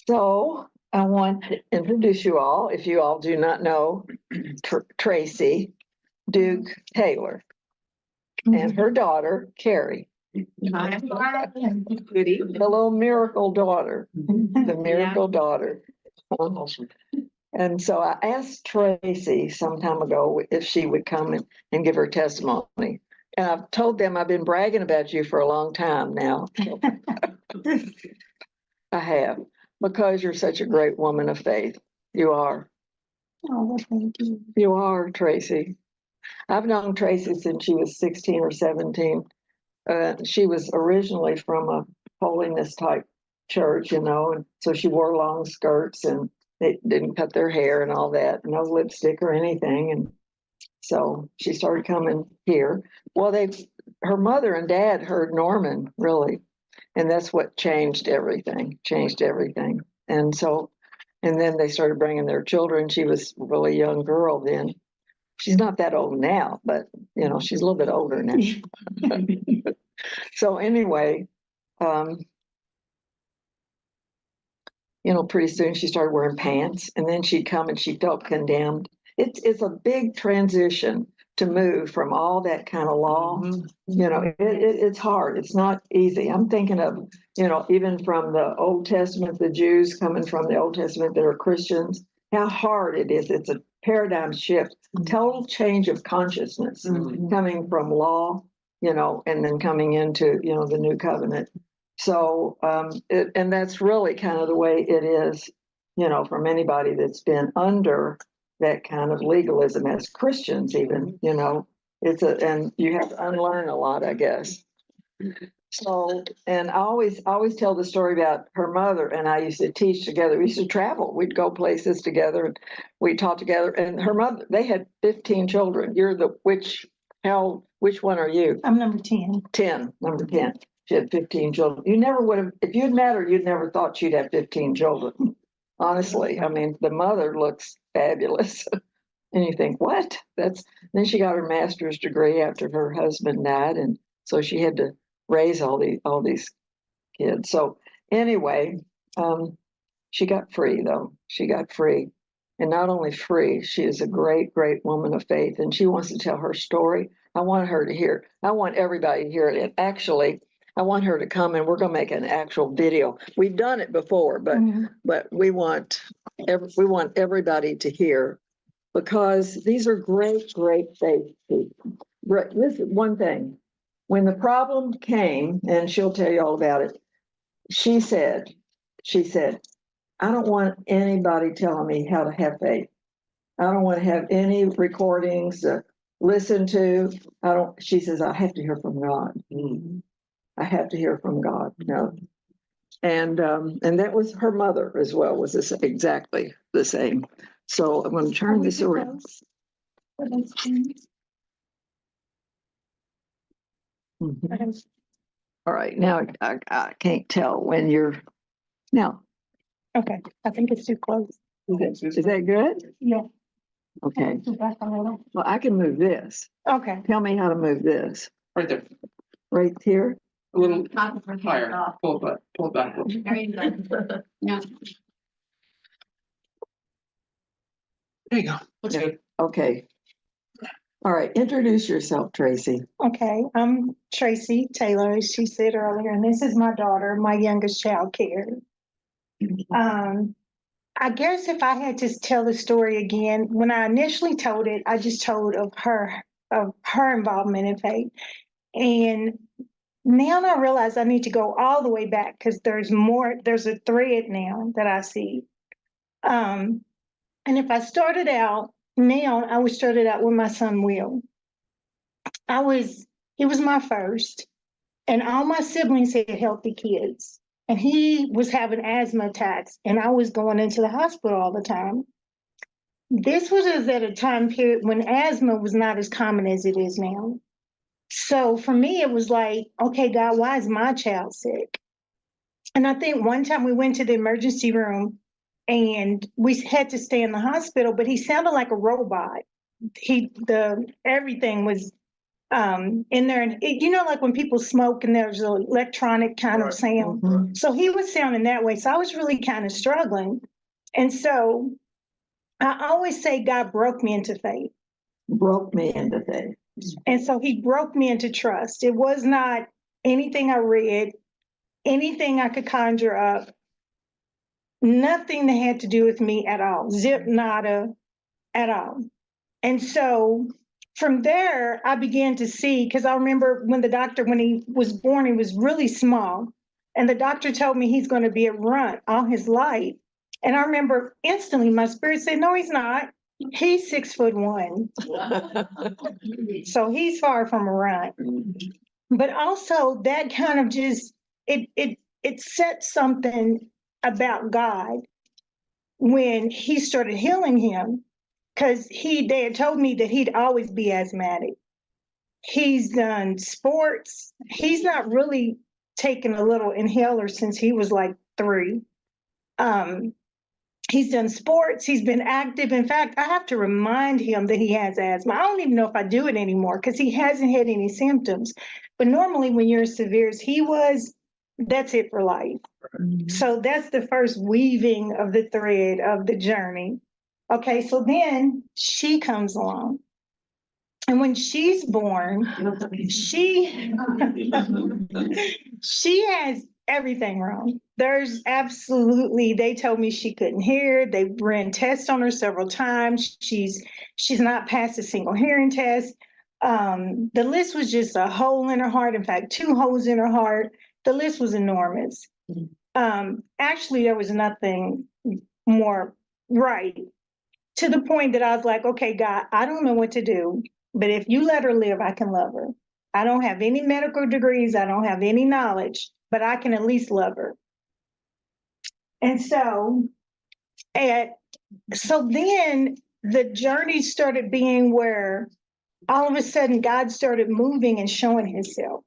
So I want to introduce you all, if you all do not know, Tracy Duke Taylor and her daughter, Carrie. The little miracle daughter, the miracle daughter. And so I asked Tracy some time ago if she would come and give her testimony. And I've told them I've been bragging about you for a long time now. I have, because you're such a great woman of faith. You are. Oh, thank you. You are, Tracy. I've known Tracy since she was 16 or 17. She was originally from a holiness type church, you know, and so she wore long skirts and they didn't cut their hair and all that, no lipstick or anything. And so she started coming here. Well, her mother and dad heard Norman, really, and that's what changed everything. And so, and then they started bringing their children. She was a really young girl then. She's not that old now, but you know, she's a little bit older now. So anyway, you know, pretty soon she started wearing pants, and then she'd come and she felt condemned. It's a big transition to move from all that kind of law. You know, it's hard. It's not easy. I'm thinking of, you know, even from the Old Testament, the Jews coming from the Old Testament that are Christians, how hard it is. It's a paradigm shift, total change of consciousness coming from law, you know, and then coming into, you know, the new covenant. So, and that's really kind of the way it is, you know, from anybody that's been under that kind of legalism as Christians, even, you know, and you have to unlearn a lot, I guess. So, and I always tell the story about her mother and I used to teach together. We used to travel. We'd go places together and we'd talk together. And her mother, they had 15 children. You're which one are you? I'm number 10. 10, number 10. She had 15 children. You never would have, if you'd met her, you'd never thought she'd have 15 children. Honestly, I mean, the mother looks fabulous. And you think, what? Then she got her master's degree after her husband died. And so she had to raise all these kids. So anyway, she got free though. She got free. And not only free, she is a great, great woman of faith. And she wants to tell her story. I want her to hear. I want everybody to hear it. And actually, I want her to come and we're going to make an actual video. We've done it before, but we want everybody to hear, because these are great, great faith people. This is one thing. When the problem came, and she'll tell you all about it, she said, I don't want anybody telling me how to have faith. I don't want to have any recordings to listen to. She says, I have to hear from God. I have to hear from God. No. And that was her mother as well, was exactly the same. So I'm going to turn this around. All right, now I can't tell when you're now. Okay, I think it's too close. Is that good? Yeah. Okay. Well, I can move this. Okay. Tell me how to move this. Right there. Right here? A little higher. Pull back. Yeah. There you go. That's good. Okay. All right. Introduce yourself, Tracy. Okay, I'm Tracy Taylor, as she said earlier, and this is my daughter, my youngest child, Carrie. I guess if I had to tell the story again, when I initially told it, I just told of her involvement in faith. And now I realize I need to go all the way back because there's a thread now that I see. And if I started out now, I would start it out with my son, Will. He was my first, and all my siblings had healthy kids. And he was having asthma attacks, and I was going into the hospital all the time. This was at a time period when asthma was not as common as it is now. So for me, it was like, okay, God, why is my child sick? And I think one time we went to the emergency room and we had to stay in the hospital, but he sounded like a robot. Everything was in there. And you know, like when people smoke and there's an electronic kind of sound. Mhm. So he was sounding that way. So I was really kind of struggling. And so I always say God broke me into faith. Broke me into faith. And so he broke me into trust. It was not anything I read, anything I could conjure up, nothing that had to do with me at all. Zip, nada, at all. And so from there, I began to see, because I remember when he was born, he was really small. And the doctor told me he's going to be a runt all his life. And I remember instantly my spirit said, no, he's not. He's 6'1". So he's far from a runt. But also that kind of just, it set something about God when he started healing him. Because they had told me that he'd always be asthmatic. He's done sports. He's not really taken a little inhaler since he was like 3. He's done sports. He's been active. In fact, I have to remind him that he has asthma. I don't even know if I do it anymore because he hasn't had any symptoms. But normally when you're as severe as he was, that's it for life. So that's the first weaving of the thread of the journey. Okay, so then she comes along. And when she's born, she has everything wrong. There's absolutely, they told me she couldn't hear. They ran tests on her several times. She's not passed a single hearing test. The list was just a hole in her heart. In fact, 2 holes in her heart. The list was enormous. Actually, there was nothing more right, to the point that I was like, okay, God, I don't know what to do, but if you let her live, I can love her. I don't have any medical degrees. I don't have any knowledge, but I can at least love her. And so then the journey started being where all of a sudden God started moving and showing himself.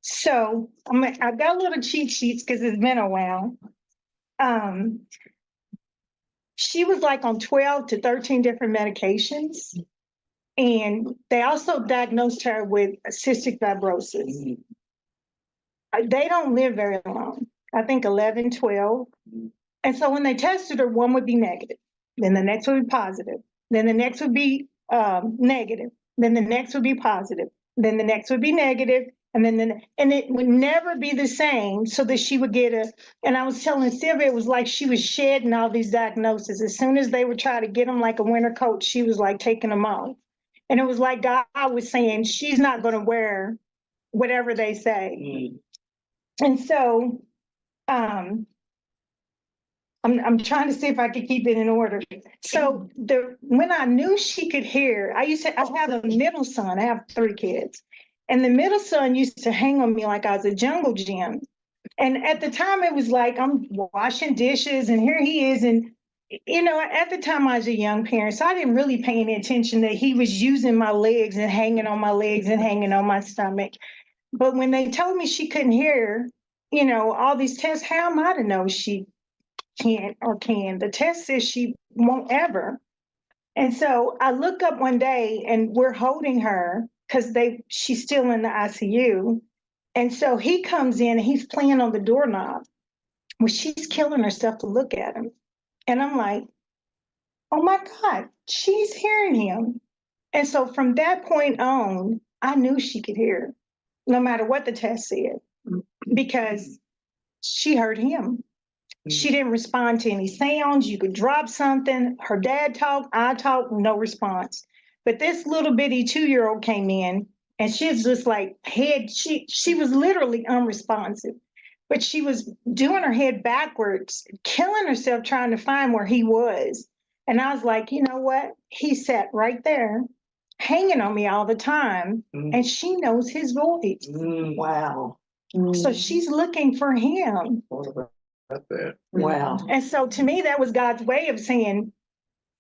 So I've got little cheat sheets because it's been a while. She was like on 12 to 13 different medications. And they also diagnosed her with cystic fibrosis. They don't live very long. I think 11, 12. And so when they tested her, one would be negative. Then the next would be positive. Then the next would be negative. Then the next would be positive. Then the next would be negative. And it would never be the same, so that she would get and I was telling Sylvia, it was like she was shedding all these diagnoses. As soon as they would try to get them like a winter coat, she was like taking them off. And it was like God was saying, she's not going to wear whatever they say. And so I'm trying to see if I could keep it in order. So when I knew she could hear, I have a middle son. I have 3 kids. And the middle son used to hang on me like I was a jungle gym. And at the time it was like, I'm washing dishes and here he is. And, you know, at the time I was a young parent, so I didn't really pay any attention that he was using my legs and hanging on my legs and hanging on my stomach. But when they told me she couldn't hear, you know, all these tests, how am I to know she can't or can? The test says she won't ever. And so I look up one day and we're holding her because she's still in the ICU. And so he comes in and he's playing on the doorknob. Well, she's killing herself to look at him. And I'm like, oh my God, she's hearing him. And so from that point on, I knew she could hear, no matter what the test said, because she heard him. She didn't respond to any sounds. You could drop something. Her dad talked, I talked, no response. But this little bitty 2-year-old came in and she's just like she was literally unresponsive, but she was doing her head backwards, killing herself trying to find where he was. And I was like, you know what? He sat right there hanging on me all the time, and she knows his voice. Wow. So she's looking for him. That's it. Wow. And so to me, that was God's way of saying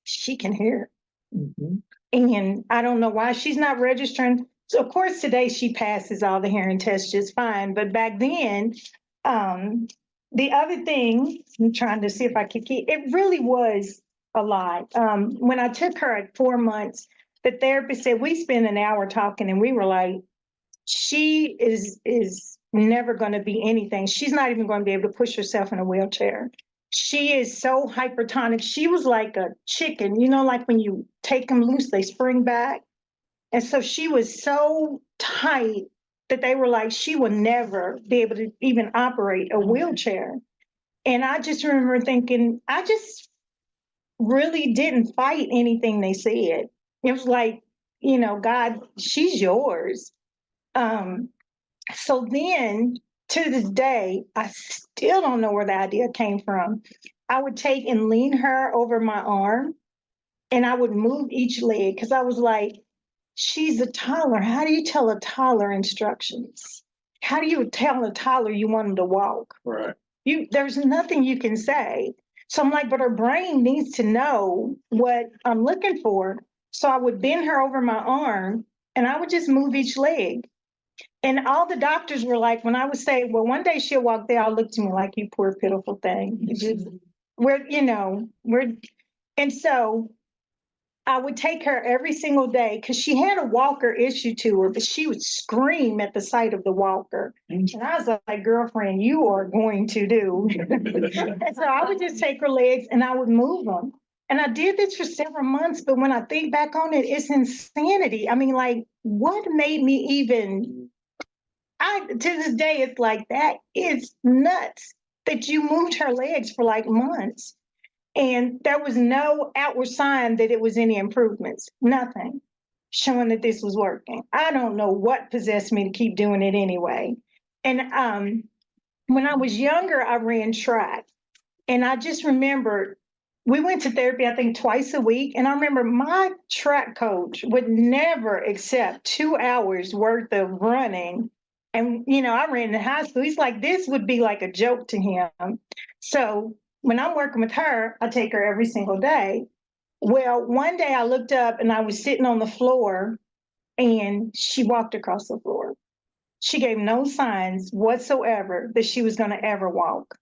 she can hear. Mhm. And I don't know why she's not registering. So of course today she passes all the hearing tests just fine. But back then, the other thing, I'm trying to see if I could keep, it really was a lot. When I took her at 4 months, the therapist said, we spent an hour talking and we were like, she is never going to be anything. She's not even going to be able to push herself in a wheelchair. She is so hypertonic. She was like a chicken, you know, like when you take them loose, they spring back. And so she was so tight that they were like, she will never be able to even operate a wheelchair. And I just remember thinking, I just really didn't fight anything they said. It was like, you know, God, she's yours. So then to this day, I still don't know where the idea came from. I would take and lean her over my arm and I would move each leg because I was like, she's a toddler. How do you tell a toddler instructions? How do you tell a toddler you want them to walk? Right. There's nothing you can say. So I'm like, but her brain needs to know what I'm looking for. So I would bend her over my arm and I would just move each leg. And all the doctors were like, when I would say, well, one day she'll walk, they all looked at me like, you poor pitiful thing. And so I would take her every single day because she had a walker issue to her, but she would scream at the sight of the walker. And I was like, girlfriend, you are going to do. And so I would just take her legs and I would move them. And I did this for several months, but when I think back on it, it's insanity. I mean, like, what made me even, to this day, it's like, that is nuts that you moved her legs for like months. And there was no outward sign that it was any improvements, nothing showing that this was working. I don't know what possessed me to keep doing it anyway. And when I was younger, I ran track. And I just remember we went to therapy, I think twice a week. And I remember my track coach would never accept 2 hours worth of running. And, you know, I ran in high school. He's like, this would be like a joke to him. So when I'm working with her, I take her every single day. Well, one day I looked up and I was sitting on the floor and she walked across the floor. She gave no signs whatsoever that she was going to ever walk.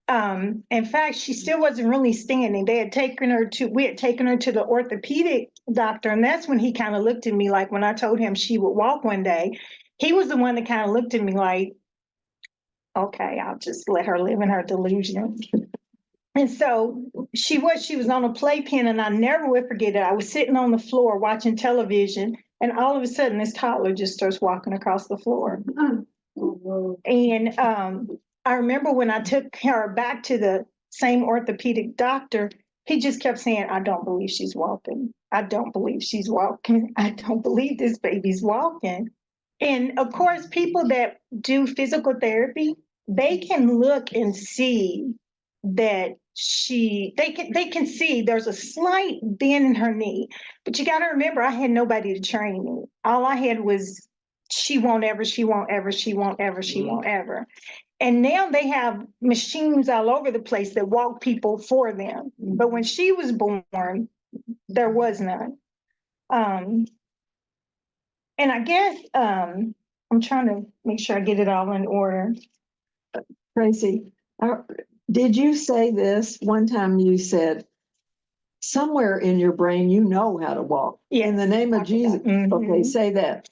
In fact, she still wasn't really standing. We had taken her to the orthopedic doctor. And that's when he kind of looked at me like, when I told him she would walk one day, he was the one that kind of looked at me like, okay, I'll just let her live in her delusion. And so she was on a playpen, and I never would forget it. I was sitting on the floor watching television, and all of a sudden this toddler just starts walking across the floor. And I remember when I took her back to the same orthopedic doctor, he just kept saying, I don't believe she's walking. I don't believe she's walking. I don't believe this baby's walking. And of course, people that do physical therapy, they can look and see that they can see there's a slight bend in her knee. But you got to remember, I had nobody to train me. All I had was she won't ever, she won't ever, she won't ever, she won't ever. And now they have machines all over the place that walk people for them. But when she was born, there was none. And I guess I'm trying to make sure I get it all in order. Tracy, did you say this one time? You said somewhere in your brain you know how to walk. Yeah, in the name of Jesus. Mm-hmm. Okay, say that.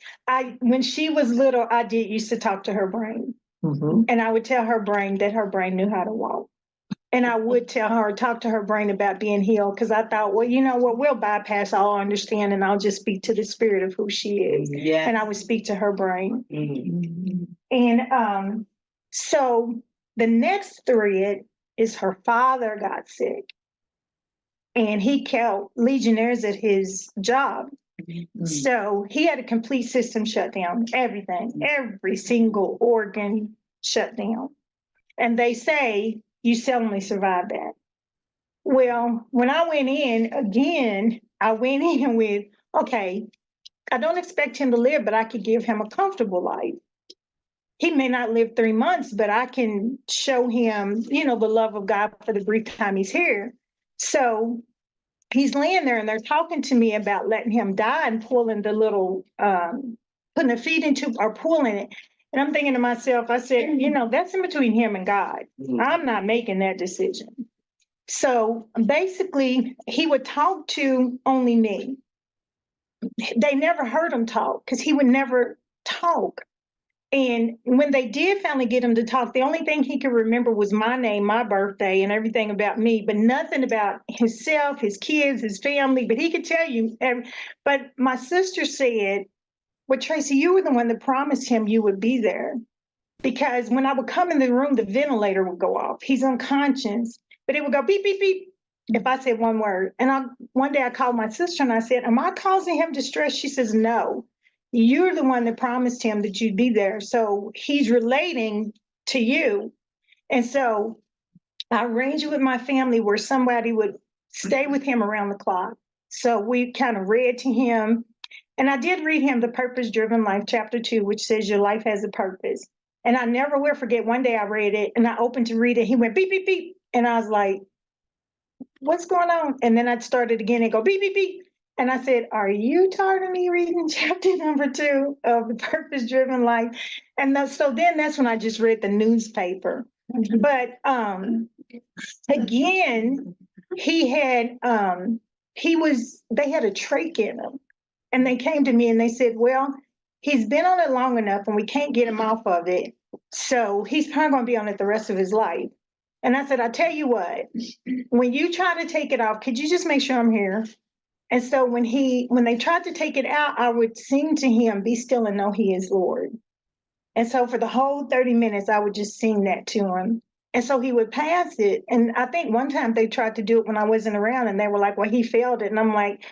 When she was little, I used to talk to her brain. Mm-hmm. And I would tell her brain that her brain knew how to walk. And I would talk to her brain about being healed, because I thought, well, you know what, we'll bypass all understanding. I'll just speak to the spirit of who she is. Yeah. And I would speak to her brain. Mm-hmm. And so the next thread is her father got sick. And he kept Legionnaires at his job. Mm-hmm. So he had a complete system shut down, everything, every single organ shut down. And they say you seldomly survive that. Well, when I went in again, I went in with, okay, I don't expect him to live, but I could give him a comfortable life. He may not live 3 months, but I can show him, the love of God for the brief time he's here. So he's laying there and they're talking to me about letting him die and pulling the little, putting a feeding tube or pulling it. And I'm thinking to myself, I said, that's in between him and God. Mm-hmm. I'm not making that decision. So basically, he would talk to only me. they never heard him talk because he would never talk. And when they did finally get him to talk, the only thing he could remember was my name, my birthday, and everything about me, but nothing about himself, his kids, his family. But he could tell you. But my sister said, well, Tracy, you were the one that promised him you would be there. Because when I would come in the room, the ventilator would go off. He's unconscious, but it would go beep, beep, beep if I said one word. And one day I called my sister and I said, am I causing him distress? She says, no. You're the one that promised him that you'd be there. So he's relating to you. And so I arranged it with my family where somebody would stay with him around the clock. So we kind of read to him. And I did read him The Purpose Driven Life, chapter 2, which says your life has a purpose. And I never will forget, one day I read it and I opened to read it. He went beep, beep, beep. And I was like, what's going on? And then I started again and go beep, beep, beep. And I said, are you tired of me reading chapter number 2 of The Purpose Driven Life? And so then that's when I just read the newspaper. But again, they had a trach in him. And they came to me and they said, well, he's been on it long enough and we can't get him off of it. So he's probably going to be on it the rest of his life. And I said, I'll tell you what, when you try to take it off, could you just make sure I'm here? And so when they tried to take it out, I would sing to him, be still and know he is Lord. And so for the whole 30 minutes, I would just sing that to him. And so he would pass it. And I think one time they tried to do it when I wasn't around and they were like, well, he failed it. And I'm like,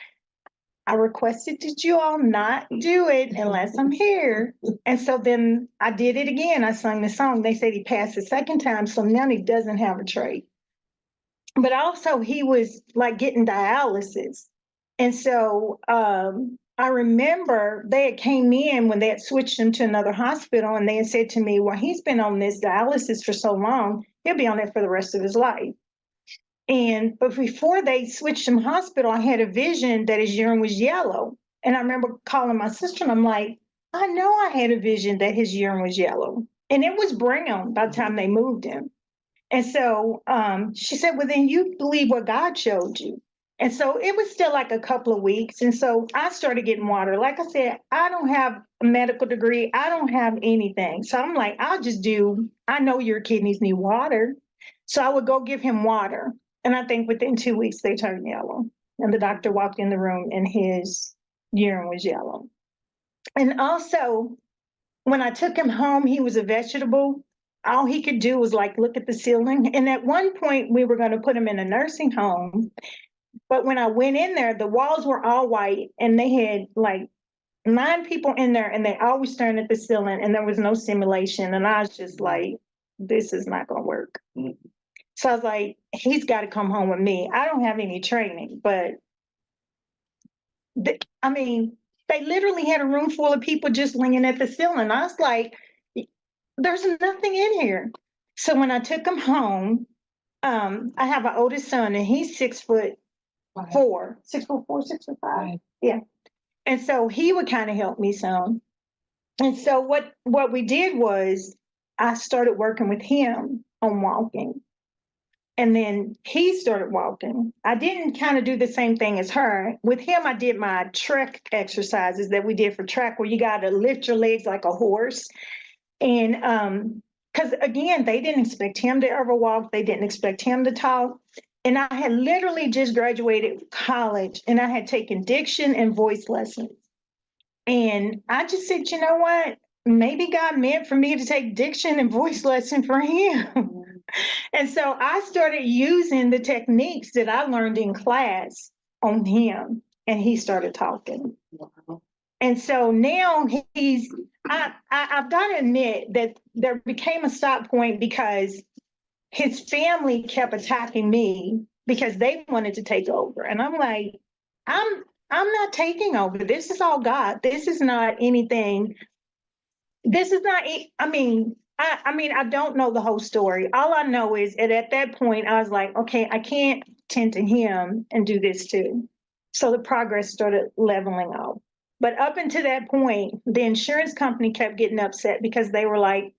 I requested that you all not do it unless I'm here. And so then I did it again. I sung the song. They said he passed the second time. So now he doesn't have a trait. But also he was like getting dialysis. And so I remember they had came in when they had switched him to another hospital and they had said to me, well, he's been on this dialysis for so long, he'll be on it for the rest of his life. But before they switched him hospital, I had a vision that his urine was yellow. And I remember calling my sister and I'm like, I know I had a vision that his urine was yellow. And it was brown by the time they moved him. And so she said, well, then you believe what God showed you. And so it was still like a couple of weeks. And so I started getting water. Like I said, I don't have a medical degree. I don't have anything. So I'm like, I know your kidneys need water. So I would go give him water. And I think within 2 weeks, they turned yellow. And the doctor walked in the room and his urine was yellow. And also, when I took him home, he was a vegetable. All he could do was like look at the ceiling. And at one point, we were going to put him in a nursing home. But when I went in there, the walls were all white and they had like 9 people in there and they always staring at the ceiling and there was no simulation. And I was just like, this is not going to work. Mm-hmm. So I was like, he's got to come home with me. I don't have any training, but they literally had a room full of people just leaning at the ceiling. I was like, there's nothing in here. So when I took him home, I have an oldest son and he's 6'4", 6'4", 6'5". Yeah. And so he would kind of help me some. And so what we did was I started working with him on walking. And then he started walking. I didn't kind of do the same thing as her. With him, I did my trek exercises that we did for track where you got to lift your legs like a horse. And because again, they didn't expect him to ever walk. They didn't expect him to talk. And I had literally just graduated college and I had taken diction and voice lessons. And I just said, you know what? Maybe God meant for me to take diction and voice lesson for him. And so I started using the techniques that I learned in class on him and he started talking. Wow. And so now I've got to admit that there became a stop point because his family kept attacking me because they wanted to take over. And I'm like, I'm not taking over. This is all God. This is not anything. This is not, I don't know the whole story. All I know is at that point, I was like, okay, I can't tend to him and do this too. So the progress started leveling off. But up until that point, the insurance company kept getting upset because they were like,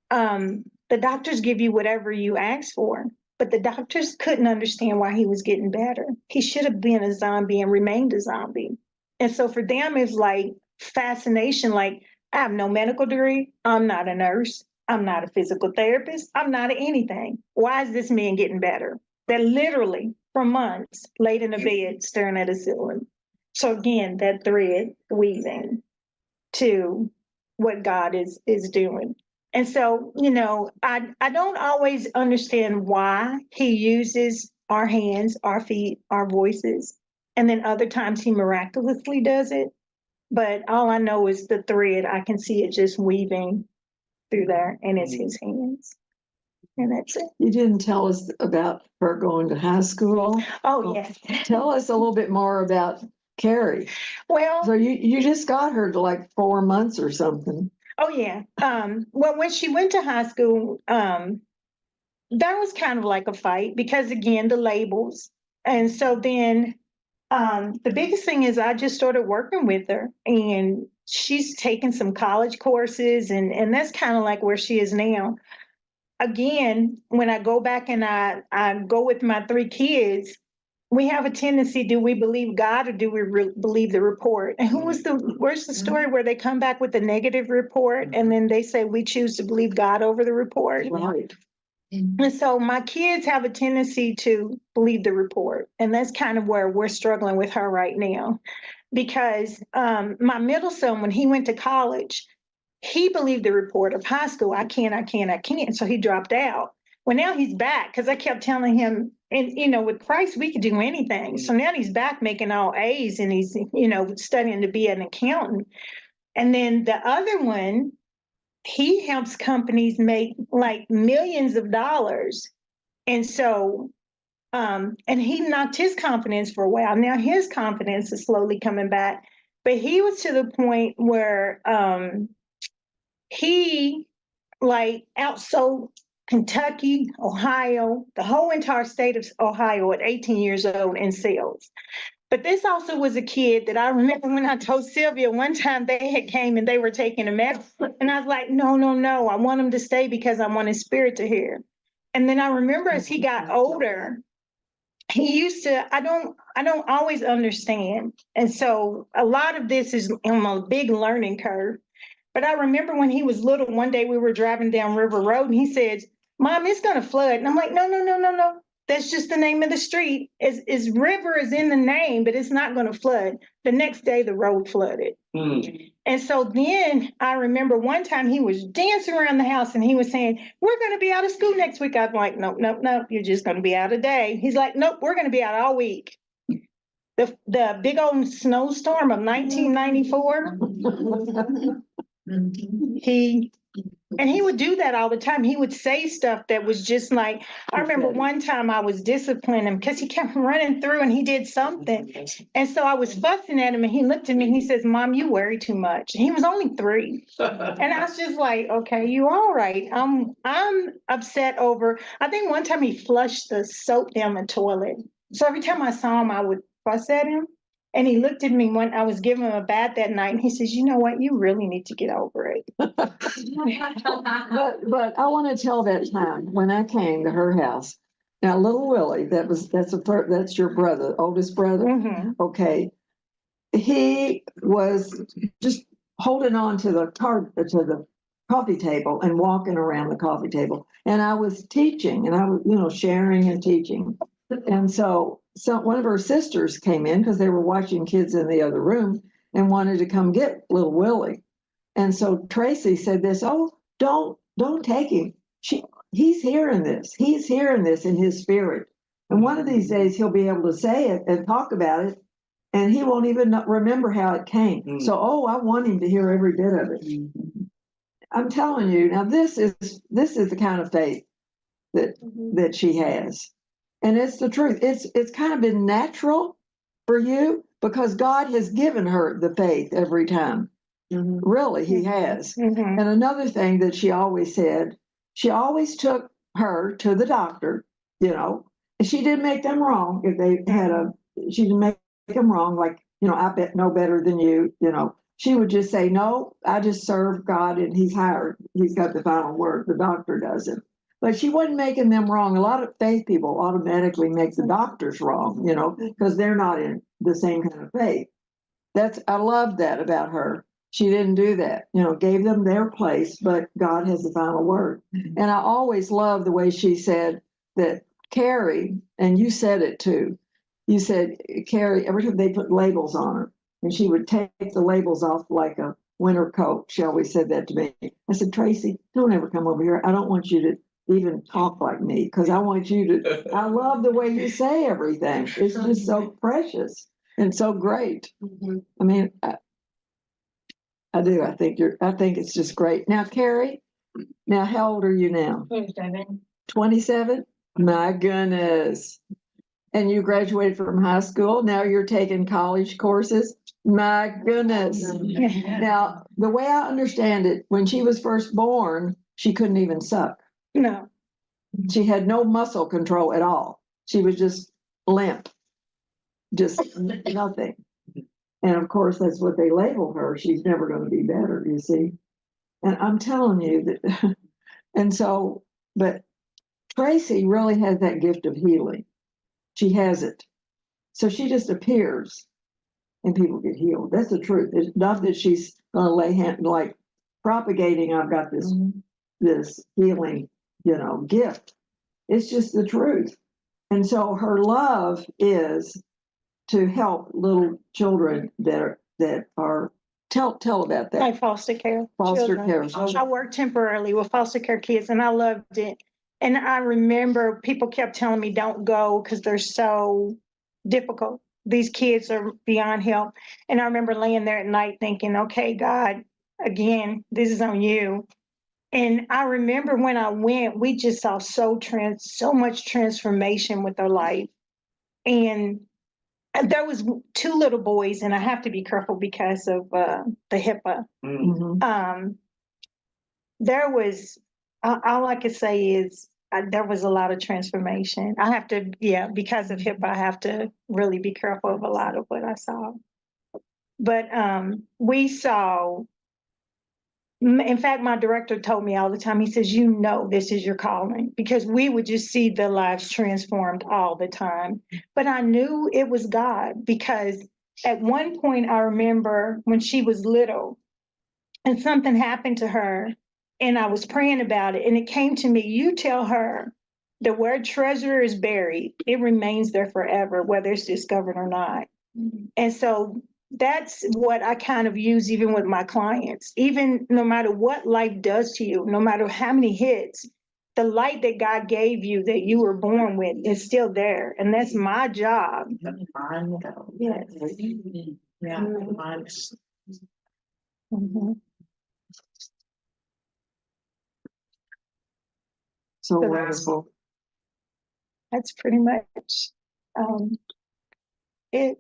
the doctors give you whatever you ask for. But the doctors couldn't understand why he was getting better. He should have been a zombie and remained a zombie. And so for them, it's like fascination. Like, I have no medical degree. I'm not a nurse. I'm not a physical therapist. I'm not anything. Why is this man getting better? That literally for months laid in a bed staring at a ceiling. So again, that thread weaving to what God is doing. And so, I don't always understand why he uses our hands, our feet, our voices. And then other times he miraculously does it. But all I know is the thread, I can see it just weaving through there, and it's his hands. And that's it. You didn't tell us about her going to high school. Oh, yes. Tell us a little bit more about Carrie. Well, So you just got her to like 4 months or something. oh, yeah. Well, when she went to high school, that was kind of like a fight because, again, the labels. And so then the biggest thing is I just started working with her, and she's taken some college courses, and that's kind of like where she is now. Again, when I go back and I go with my 3 kids, we have a tendency, do we believe God or do we believe the report? And where's the story where they come back with a negative report and then they say we choose to believe God over the report? Right. And so my kids have a tendency to believe the report. And that's kind of where we're struggling with her right now. Because my middle son, when he went to college, he believed the report of high school. I can't. So he dropped out. Well, now he's back because I kept telling him, and with Christ, we could do anything. So now he's back making all A's and he's, studying to be an accountant. And then the other one, he helps companies make like millions of dollars. And so, and he knocked his confidence for a while. Now his confidence is slowly coming back. But he was to the point where he like outsold Kentucky, Ohio, the whole entire state of Ohio at 18 years old in sales. But this also was a kid that I remember when I told Sylvia one time they had came and they were taking a mess. And I was like, no, I want him to stay because I want his spirit to hear. And then I remember as he got older, he used to, I don't always understand. And so a lot of this is on a big learning curve. But I remember when he was little, one day we were driving down River Road and he said, Mom, it's going to flood. And I'm like, no. That's just the name of the street. Is river is in the name, but it's not going to flood. The next day, the road flooded. And so then I remember one time he was dancing around the house and he was saying, we're going to be out of school next week. I'm like, nope. You're just going to be out a day. He's like, nope, we're going to be out all week. The big old snowstorm of 1994. He would do that all the time. He would say stuff that was just like, I remember one time I was disciplining him because he kept running through and he did something. And so I was fussing at him and he looked at me and he says, Mom, you worry too much. And he was only 3. And I was just like, okay, you all right. I'm upset over, I think one time he flushed the soap down the toilet. So every time I saw him, I would fuss at him. And he looked at me when I was giving him a bath that night and he says, you know what, you really need to get over it. But I want to tell that time when I came to her house. Now, little Willie, that's your brother, oldest brother. Mm-hmm. Okay. He was just holding on to the coffee table and walking around the coffee table. And I was teaching and I was, sharing and teaching. And so one of her sisters came in because they were watching kids in the other room and wanted to come get little Willie. And so Tracy said this, oh, don't take him. He's hearing this. He's hearing this in his spirit. And one of these days he'll be able to say it and talk about it. And he won't even remember how it came. So, I want him to hear every bit of it. I'm telling you, now this is the kind of faith that she has. And it's the truth. It's kind of been natural for you because God has given her the faith every time. Really, he has. And another thing that she always said, she always took her to the doctor, and she didn't make them wrong. If they she didn't make them wrong. Like, I know better than you, she would just say, no, I just serve God and he's got the final word. The doctor doesn't. But she wasn't making them wrong. A lot of faith people automatically make the doctors wrong, because they're not in the same kind of faith. I love that about her. She didn't do that, gave them their place, but God has the final word. And I always love the way she said that Carrie, and you said it too. You said, Carrie, every time they put labels on her, and she would take the labels off like a winter coat. She always said that to me. I said, Tracy, don't ever come over here. I don't want you to even talk like me, because I want you to, I love the way you say everything. It's just so precious and so great. I mean, I do. I think it's just great. Now, Carrie, now how old are you now? 27. 27? My goodness. And you graduated from high school. Now you're taking college courses. My goodness. Now, the way I understand it, when she was first born, she couldn't even suck. No. She had no muscle control at all. She was just limp, just nothing. And of course, that's what they labeled her. She's never going to be better, you see. And I'm telling you that, and so, but Tracy really has that gift of healing. She has it. So she just appears and people get healed. That's the truth. It's not that she's going to lay hand, like propagating, I've got this healing, gift. It's just the truth. And so her love is to help little children that are tell about that. Like foster care. Foster children. care. I worked temporarily with foster care kids and I loved it. And I remember people kept telling me don't go because they're so difficult. These kids are beyond help. And I remember laying there at night thinking, okay, God, again, this is on you. And I remember when I went, we just saw so much transformation with their life. And there was 2 little boys, and I have to be careful because of the HIPAA. Mhm. There was, all I could say is there was a lot of transformation. I have to, because of HIPAA, I have to really be careful of a lot of what I saw. But we saw, in fact, my director told me all the time, he says, this is your calling, because we would just see their lives transformed all the time. But I knew it was God, because at one point I remember when she was little and something happened to her and I was praying about it and it came to me, you tell her that where treasure is buried, it remains there forever, whether it's discovered or not. And so that's what I kind of use even with my clients. Even no matter what life does to you, no matter how many hits, the light that God gave you that you were born with is still there. And that's my job. Yes. Mhm. So wonderful. That's pretty much it.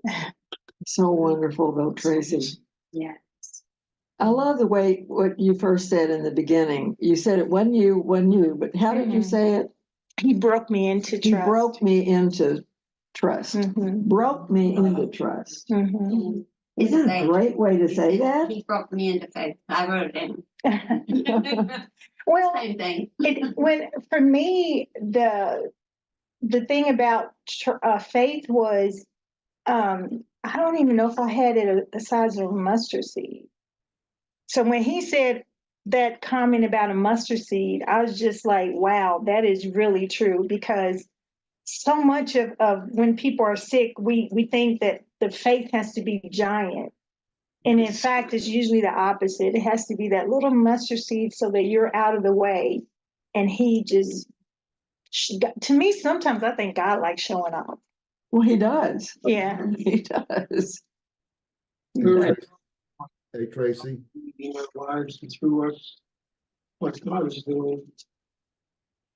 So wonderful, though, Tracy. Yeah. I love the way what you first said in the beginning. You said it wasn't you, but how did you say it? He broke me into trust. He broke me into trust. Mhm. Broke me into trust. Mhm. Isn't that a great way to say that? He broke me into faith. I wrote it down. Well, Same thing. for me, the thing about faith was, I don't even know if I had it the size of a mustard seed. So when he said that comment about a mustard seed, I was just like, wow, that is really true, because so much of when people are sick, we think that the faith has to be giant. And in fact, it's usually the opposite. It has to be that little mustard seed so that you're out of the way. And he just, to me, sometimes I think God likes showing off. Well, he does. Yeah. He does. Hey, Tracy. In our lives and through us, what God is doing.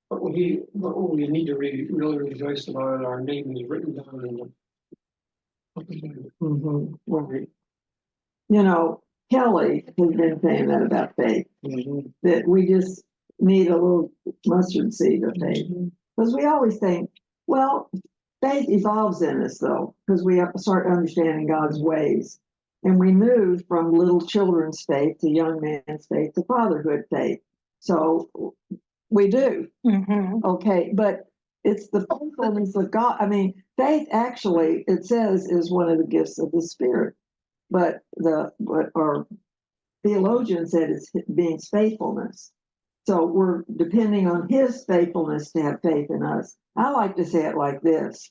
But what we need to really rejoice about, our name is written down in the. Right. Kelly has been saying that about faith, that we just need a little mustard seed of faith. Because we always think, well, faith evolves in us, though, because we have to start understanding God's ways. And we move from little children's faith to young man's faith to fatherhood faith. So we do. Mm-hmm. Okay, but it's the faithfulness of God. I mean, faith actually, it says, is one of the gifts of the Spirit. but what our theologian said is being faithfulness. So we're depending on his faithfulness to have faith in us. I like to say it like this: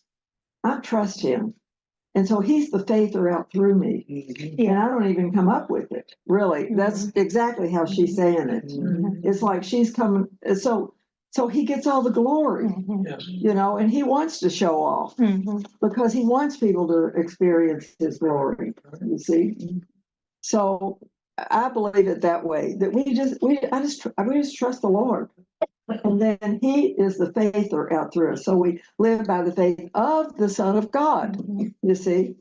I trust him. And so he's the faither out through me. And I don't even come up with it. Really. That's exactly how she's saying it. It's like she's coming. So he gets all the glory, Yes. you know, and he wants to show off because he wants people to experience his glory, you see. So I believe it that way, that we just trust the Lord. And then he is the faither out through us. So we live by the faith of the Son of God, you see.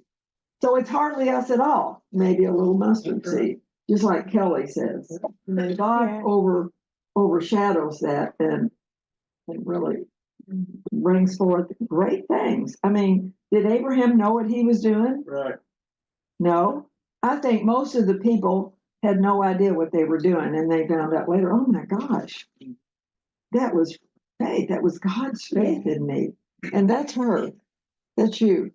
So it's hardly us at all, maybe a little mustard seed, just like Kelly says. And God overshadows that and really brings forth great things. I mean, did Abraham know what he was doing? Right. No. I think most of the people had no idea what they were doing, and they found out later, oh my gosh, that was faith. That was God's faith in me. And that's her. That's you.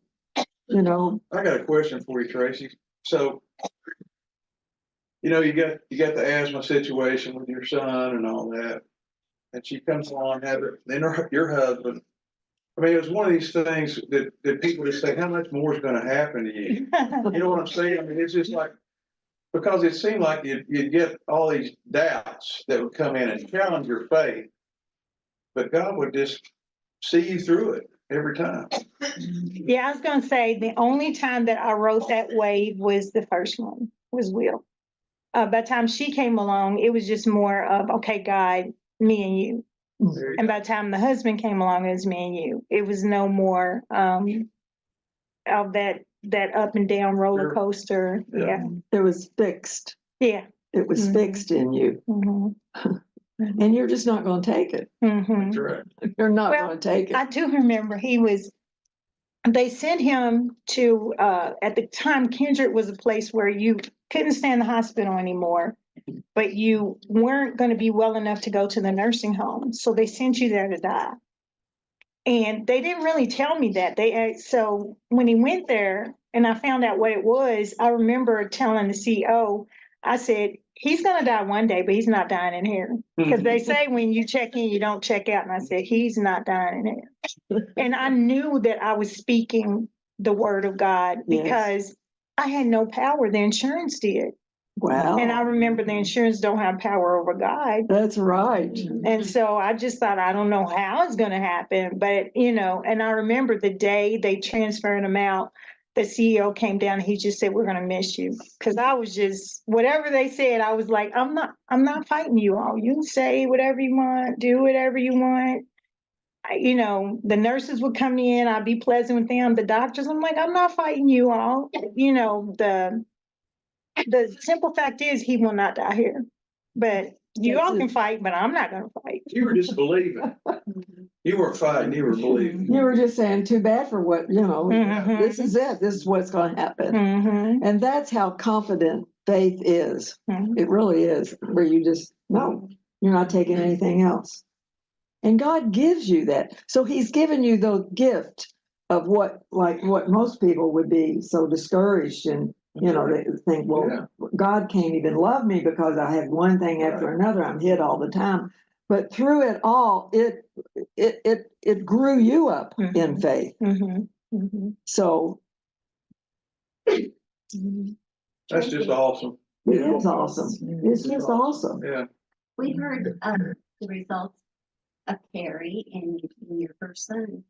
You know. I got a question for you, Tracy. So, you know, you got the asthma situation with your son and all that, and she comes along, have it, then your husband. I mean, it was one of these things that people just say, how much more is going to happen to you? You know what I'm saying? I mean, it's just like, because it seemed like you'd get all these doubts that would come in and challenge your faith, but God would just see you through it every time. Yeah, I was gonna say, the only time that I wrote that way was the first one, was Will. By the time she came along, it was just more of, okay, God, me and you. And by the time the husband came along, it was me and you. It was no more of that up and down roller coaster. Yeah. It was fixed. Yeah. It was fixed in you. And you're just not going to take it. That's right. You're not going to take it. I do remember they sent him to, at the time, Kendrick was a place where you couldn't stay in the hospital anymore, but you weren't going to be well enough to go to the nursing home. So they sent you there to die. And they didn't really tell me that. So when he went there and I found out what it was, I remember telling the CEO, I said, he's going to die one day, but he's not dying in here. Because they say when you check in, you don't check out. And I said, he's not dying in here. And I knew that I was speaking the word of God because I had no power. The insurance did. Wow. And I remember the insurance don't have power over God. That's right. And so I just thought, I don't know how it's going to happen, but you know, and I remember the day they transferred him out, the CEO came down and he just said, we're going to miss you. Cause I was just, whatever they said, I was like, I'm not fighting you all. You can say whatever you want, do whatever you want. You know, the nurses would come in, I'd be pleasant with them. The doctors, I'm like, I'm not fighting you all. You know, the simple fact is he will not die here, but you all can fight, but I'm not going to fight. You were just believing. You weren't fighting, you were believing. You were just saying, too bad for what, you know, this is it. This is what's going to happen. And that's how confident faith is. It really is, where you just, no, you're not taking anything else. And God gives you that. So he's given you the gift of what most people would be so discouraged and, you know, they think, well, God can't even love me because I have one thing after another. I'm hit all the time. But through it all, it grew you up in faith. So That's just awesome. it is awesome. It's just awesome. Yeah. We heard the results of Carrie and your first son,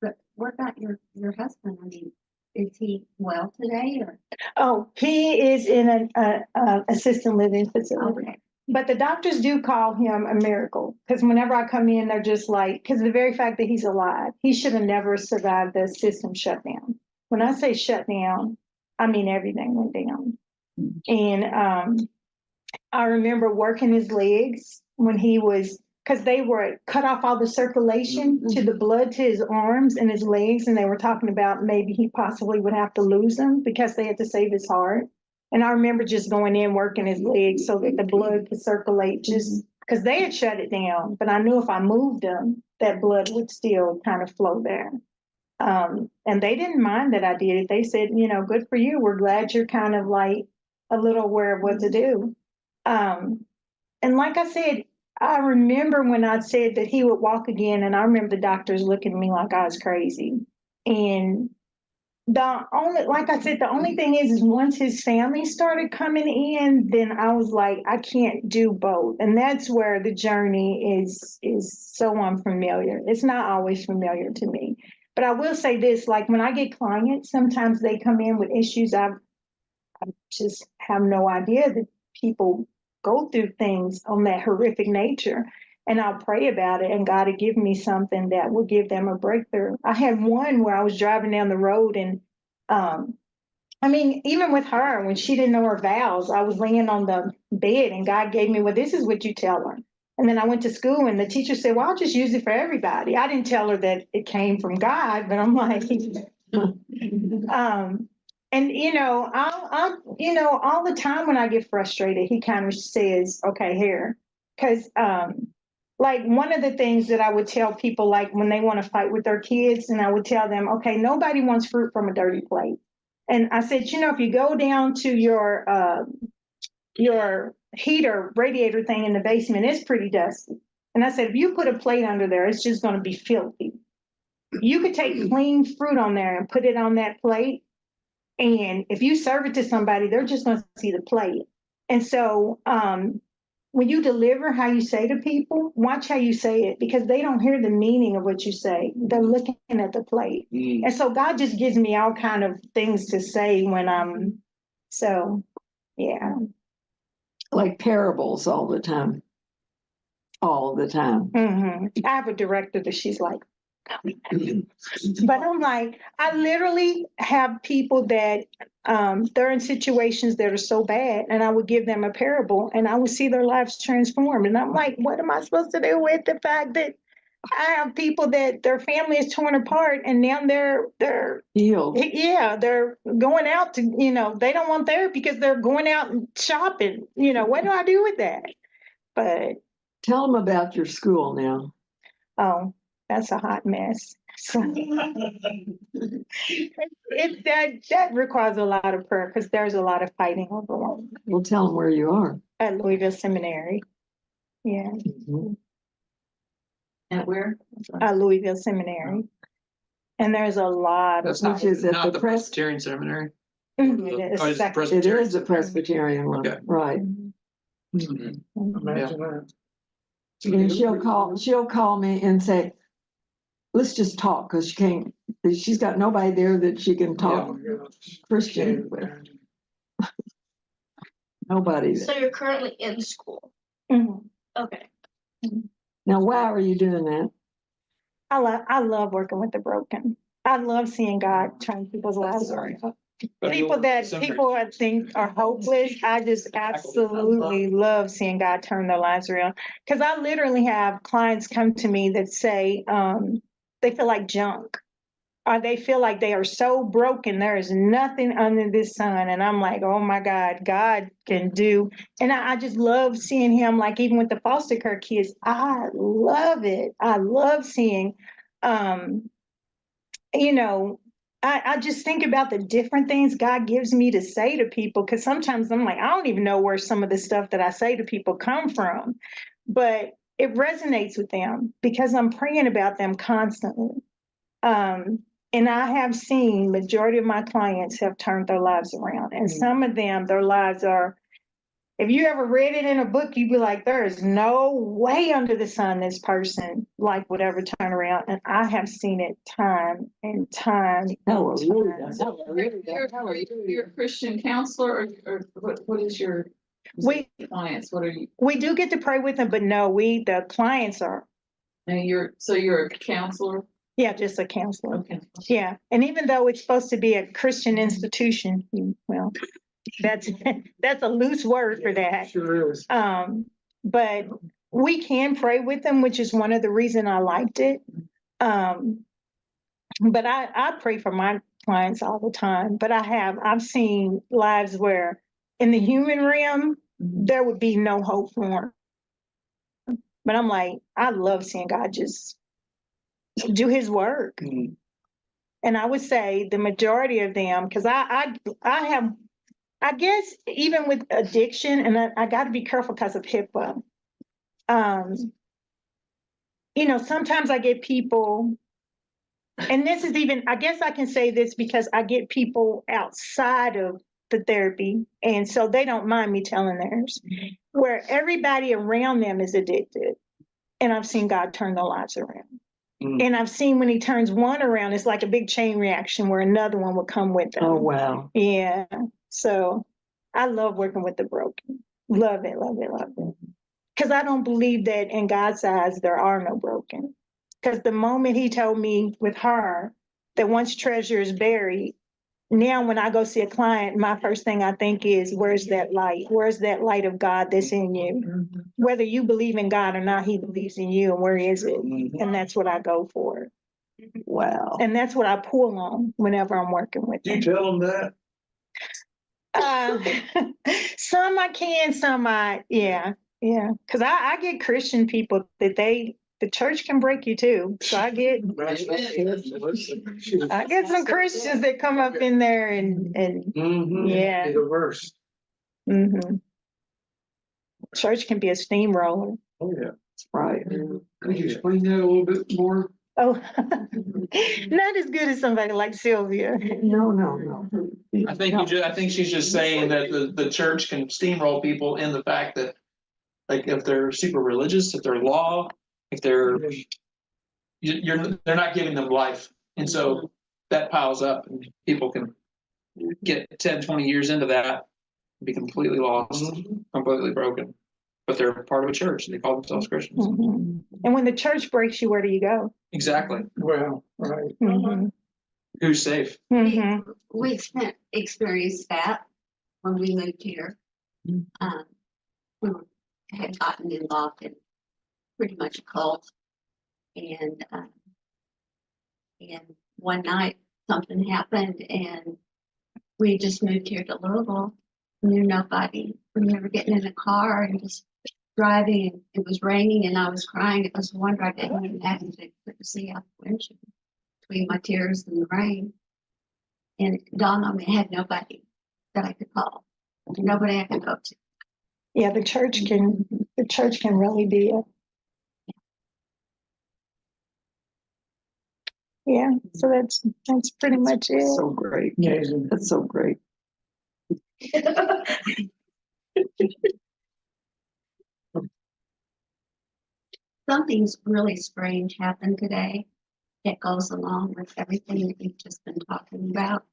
but what about your husband? I mean, is he well today or? Oh, he is in an assisted living facility. Okay. But the doctors do call him a miracle because whenever I come in, they're just like, because the very fact that he's alive, he should have never survived the system shutdown. When I say shut down, I mean everything went down. And I remember working his legs when he was, because they were cut off all the circulation to the blood to his arms and his legs. And they were talking about maybe he possibly would have to lose them because they had to save his heart. And I remember just going in, working his legs so that the blood could circulate, just because they had shut it down. But I knew if I moved them, that blood would still kind of flow there. And they didn't mind that I did it. They said, you know, good for you. We're glad you're kind of like a little aware of what to do. And like I said, I remember when I said that he would walk again, and I remember the doctors looking at me like I was crazy. And like I said, the only thing is once his family started coming in, then I was like, I can't do both. And that's where the journey is so unfamiliar. It's not always familiar to me. But I will say this, like when I get clients, sometimes they come in with issues I just have no idea that people go through things on that horrific nature. And I'll pray about it, and God will give me something that will give them a breakthrough. I had one where I was driving down the road, and I mean, even with her, when she didn't know her vows, I was laying on the bed, and God gave me, well, this is what you tell her. And then I went to school, and the teacher said, well, I'll just use it for everybody. I didn't tell her that it came from God, but I'm like, and you know, all the time when I get frustrated, he kind of says, okay, here, because like one of the things that I would tell people, like when they want to fight with their kids, and I would tell them, okay, nobody wants fruit from a dirty plate. And I said, you know, if you go down to your heater radiator thing in the basement, it's pretty dusty. And I said, if you put a plate under there, it's just going to be filthy. You could take clean fruit on there and put it on that plate. And if you serve it to somebody, they're just going to see the plate. And so when you deliver how you say to people, watch how you say it, because they don't hear the meaning of what you say. They're looking at the plate. And so God just gives me all kind of things to say when I'm, so yeah. Like parables all the time. All the time. I have a director that she's like, but I'm like, I literally have people that they're in situations that are so bad, and I would give them a parable, and I would see their lives transform. And I'm like, what am I supposed to do with the fact that I have people that their family is torn apart, and now they're Healed. yeah, they're going out to, you know, they don't want therapy because they're going out and shopping. You know, what do I do with that? But Tell them about your school now. oh, that's a hot mess. So that requires a lot of prayer, because there's a lot of fighting over one Well, tell them where you are. at Louisville Seminary. Yeah, At where? Louisville Seminary. And there's a lot of. That's Which is at not the the press. Presbyterian seminary. It's Oh, it's second. It is a Presbyterian one, Okay. right? Imagine that. And she'll call me and say, let's just talk, because she's got nobody there that she can talk Christian with. Nobody So there. you're currently in school. Mhm. Okay. Now, why are you doing that? I love working with the broken. I love seeing God turn people's lives around. People I think are hopeless, I just absolutely love seeing God turn their lives around. Because I literally have clients come to me that say they feel like junk, or they feel like they are so broken, there is nothing under this sun. And I'm like, oh my God, God can do. And I just love seeing him, like even with the foster care kids, I love it. I love seeing, you know, I just think about the different things God gives me to say to people, because sometimes I'm like, I don't even know where some of the stuff that I say to people come from, but it resonates with them because I'm praying about them constantly. And I have seen majority of my clients have turned their lives around, and some of them, their lives are, if you ever read it in a book, you'd be like, there is no way under the sun this person like would ever turn around. And I have seen it time and time. Hallelujah. You're a Christian counselor, or what is your clients? What are you? We do get to pray with them, but no, the clients are. And you're a counselor? Yeah, just a counselor. Okay. Yeah. And even though it's supposed to be a Christian institution, well, that's a loose word for that. Sure is. But we can pray with them, which is one of the reasons I liked it. But I pray for my clients all the time. But I've seen lives where in the human realm, there would be no hope for them. But I'm like, I love seeing God just do his work. And I would say the majority of them, because I guess even with addiction, and I got to be careful because of HIPAA. Sometimes I get people, and this is even, I guess I can say this because I get people outside of the therapy, and so they don't mind me telling theirs, where everybody around them is addicted. And I've seen God turn their lives around. And I've seen when he turns one around, it's like a big chain reaction where another one will come with them. Oh, wow. Yeah. So I love working with the broken. Love it, love it, love it. Because I don't believe that in God's eyes, there are no broken. Because the moment he told me with her that once treasure is buried, now when I go see a client, my first thing I think is, where's that light? Where's that light of God that's in you? Whether you believe in God or not, he believes in you, and where is it? And that's what I go for. Wow. And that's what I pull on whenever I'm working with Do you them. tell them that? Some I can, some yeah. Because I get Christian people that the church can break you too. So I get some Christians that come up in there and yeah. The verse. Church can be a steamroller. Oh, yeah. That's right. Could you explain that a little bit more? Oh, not as good as somebody like Sylvia. No. I think she's just saying that the church can steamroll people in the fact that, like, if they're super religious, if they're law, if they're they're not giving them life, and so that piles up, and people can get 10, 20 years into that and be completely lost, completely broken. But they're part of a church. They call themselves Christians. And when the church breaks you, where do you go? Exactly. Well, right. Who's safe? We experienced that when we moved here. We had gotten involved in pretty much a cult, and one night something happened, and we just moved here to Louisville. Knew nobody. We remember getting in a car and just driving. It was raining, and I was crying. It was a wonder I didn't even have to see out the windshield between my tears and the rain. And it dawned on me, I had nobody that I could call, nobody I could go to. Yeah, the church can really be yeah. So that's pretty much it. So great. Yeah. That's so great. Something's really strange happened today that goes along with everything that you've just been talking about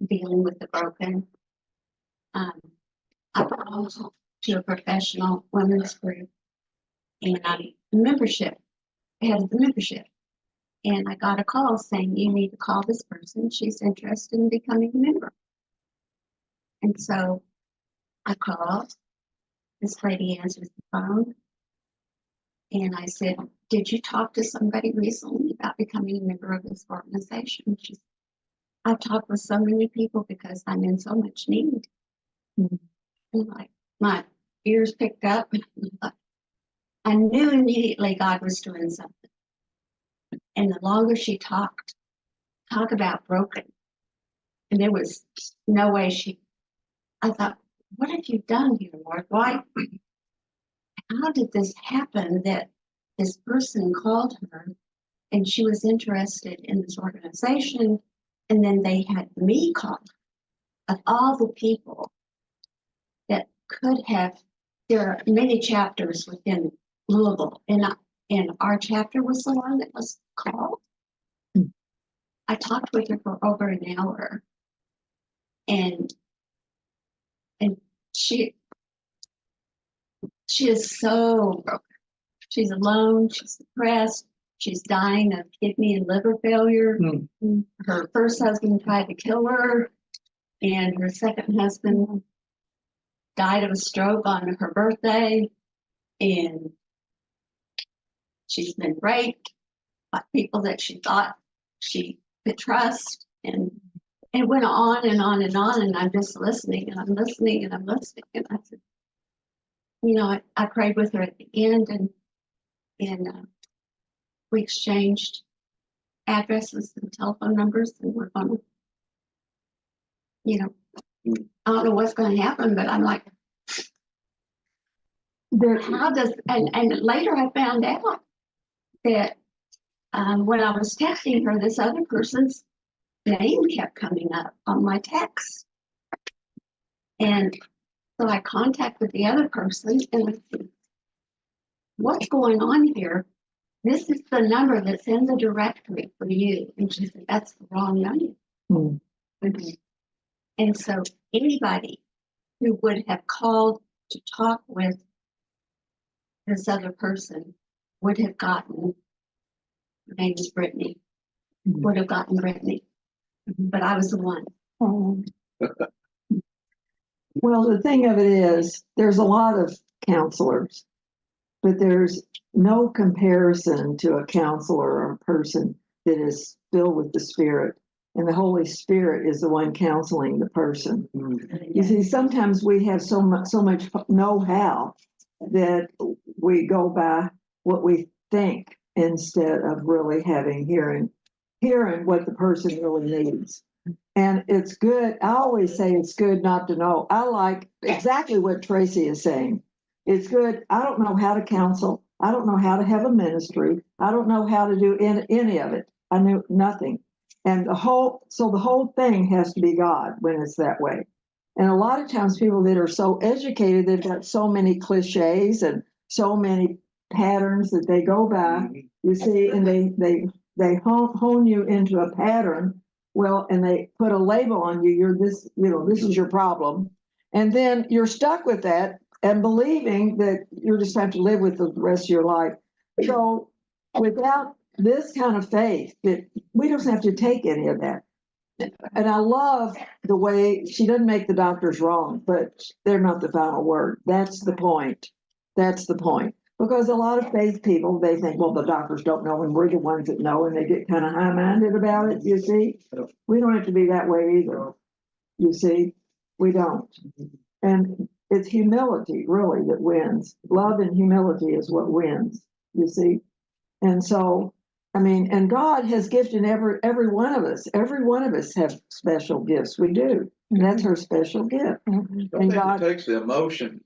dealing with the broken. I belong to a professional women's group, and I had the membership. And I got a call saying, you need to call this person. She's interested in becoming a member. And so I called. This lady answers the phone. And I said, did you talk to somebody recently about becoming a member of this organization? She said, I've talked with so many people because I'm in so much need. And like my ears picked up. I knew immediately God was doing something. And the longer she talk about broken, and there was no way I thought, what have you done here, Lord? Why? How did this happen that this person called her and she was interested in this organization, and then they had me called? Of all the people that could have, there are many chapters within Louisville, and our chapter was the one that was called. I talked with her for over an hour, and she is so broken. She's alone, she's depressed, she's dying of kidney and liver failure. Her first husband tried to kill her, and her second husband died of a stroke on her birthday, and she's been raped by people that she thought she could trust, and it went on and on and on, and I'm just listening, and I'm listening, and I'm listening, and I said, I prayed with her at the end, and we exchanged addresses and telephone numbers, and we're gonna, I don't know what's gonna happen, but I'm like, how does, and later I found out that when I was texting her, this other person's name kept coming up on my text. And so I contacted the other person and I said, what's going on here? This is the number that's in the directory for you. And she said, that's the wrong number. Mm-hmm. And so anybody who would have called to talk with this other person would have gotten, her name is Brittany, would have gotten Brittany. But I was the one. Well, the thing of it is, there's a lot of counselors, but there's no comparison to a counselor or a person that is filled with the Spirit. And the Holy Spirit is the one counseling the person. You see, sometimes we have so much know-how that we go by what we think instead of really hearing what the person really needs. And it's good. I always say it's good not to know. I like exactly what Tracy is saying. It's good. I don't know how to counsel. I don't know how to have a ministry. I don't know how to do any of it. I knew nothing. And the whole thing has to be God when it's that way. And a lot of times people that are so educated, they've got so many cliches and so many patterns that they go by, you see, and they hone you into a pattern. Well, and they put a label on you. You're this, this is your problem. And then you're stuck with that and believing that you just have to live with the rest of your life. So without this kind of faith, that we don't have to take any of that. And I love the way she doesn't make the doctors wrong, but they're not the final word. That's the point. That's the point. Because a lot of faith people, they think, well, the doctors don't know, and we're the ones that know, and they get kind of high-minded about it, you see. We don't have to be that way either, you see. We don't. And it's humility, really, that wins. Love and humility is what wins, you see. And so, I mean, and God has gifted every one of us. Every one of us have special gifts. We do. And that's her special gift. I think it takes the emotion.